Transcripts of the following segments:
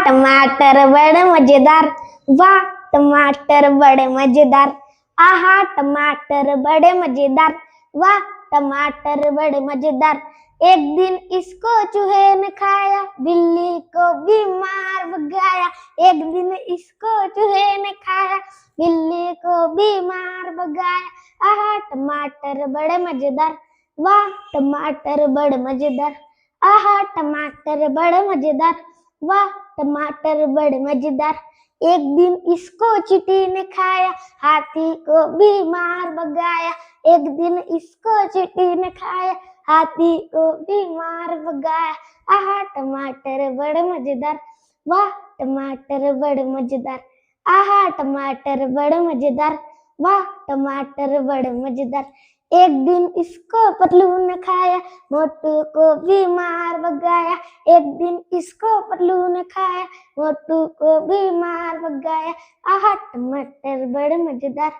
टमाटर बड़े मजेदार, वाह टमाटर बड़े मजेदार। आहा टमाटर बड़े मजेदार, वाह टमाटर बड़े मजेदार। एक दिन इसको चूहे ने खाया, बिल्ली को बीमार भगाया। एक दिन इसको चूहे ने खाया, बिल्ली को बीमार भगाया। आहा टमाटर बड़े मजेदार, वाह टमाटर बड़े मजेदार। आहा टमाटर बड़े मजेदार, वाह टमाटर बड़े मजेदार। एक दिन इसको चींटी ने खाया, हाथी को बीमार भगाया। एक दिन इसको चींटी ने खाया, हाथी को बीमार भगाया। आहा टमाटर बड़े मजेदार, वाह टमाटर बड़े मजेदार। आहा टमाटर बड़े मजेदार, वाह टमाटर बड़े मजेदार। एक दिन इसको पतलू ने खाया, मोटू को बीमार भगाया। एक दिन इसको पतलू ने खाया, मोटू को बीमार भगाया। आहा टमाटर बड़े मजेदार,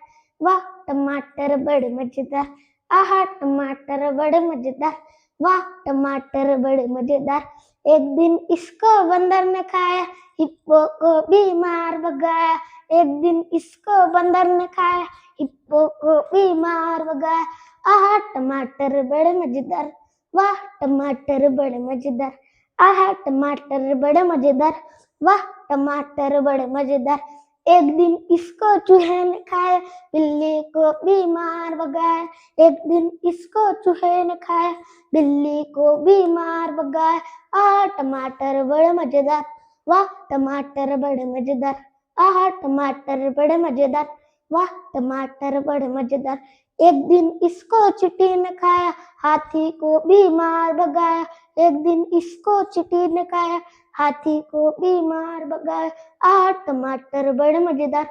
वाह टमाटर बड़े मजेदार। आहा टमाटर बड़े मजेदार, वाह टमाटर बड़े मजेदार। एक दिन इसको बंदर ने खाया, हिप्पो को बीमार भगाया। एक दिन इसको बंदर ने खाया, हिप्पो को बीमार भगाया। आहा टमाटर बड़े मजेदार, वाह टमाटर बड़े मजेदार। आहा टमाटर बड़े मजेदार, वाह टमाटर बड़े मजेदार। एक दिन इसको चूहे ने खाया, बिल्ली को बीमार भगाया। एक दिन इसको चूहे ने खाया, बिल्ली को बीमार भगाया। आहा टमाटर बड़े मजेदार, वाह टमाटर बड़े मजेदार। आहा टमाटर बड़े मजेदार, वाह टमाटर बड़े मजेदार। एक दिन इसको चींटी ने खाया, हाथी को बीमार भगाया। एक दिन इसको चींटी ने खाया, हाथी को बीमार भगाया। आहा टमाटर बड़े मजेदार,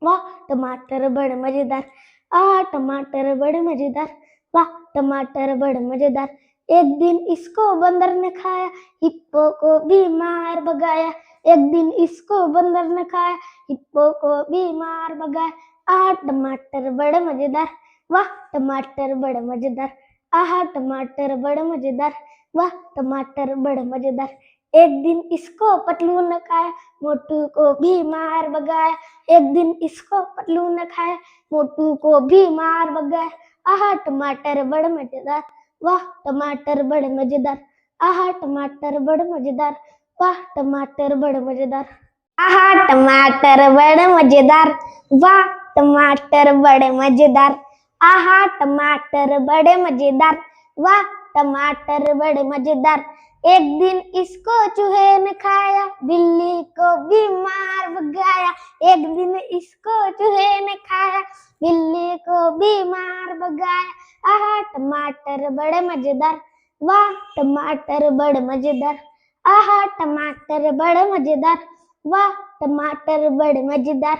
वाह टमाटर बड़े मजेदार। आहा टमाटर बड़े मजेदार, वाह टमाटर बड़े मजेदार। एक दिन इसको बंदर ने खाया, हिप्पो को बीमार भगाया। एक दिन इसको बंदर ने खाया, हिप्पो को बीमार भगाया। आहा टमाटर बड़े मजेदार, वाह टमाटर बड़े मजेदार। आहा टमाटर बड़े मजेदार, वाह टमाटर बड़े मजेदार। एक दिन इसको पतलू ने खाया, मोटू को बीमार भगाया। एक दिन इसको पतलू ने खाया, मोटू को बीमार भगाया। आहा टमाटर बड़े मजेदार, वाह टमाटर बड़े मजेदार। आहा टमाटर बड़े मजेदार, वाह टमाटर बड़े मजेदार। आहा टमाटर बड़े मजेदार, वाह टमाटर बड़े मजेदार। आहा टमाटर बड़े मजेदार, वाह टमाटर बड़े मजेदार। एक दिन इसको चूहे ने खाया, बिल्ली को बीमार भगाया। एक दिन इसको चूहे ने खाया, बिल्ली को बीमार भगाया। आहा टमाटर बड़े मजेदार, वाह टमाटर बड़े मजेदार। आहा टमाटर बड़े मजेदार, वाह टमाटर बड़े मजेदार।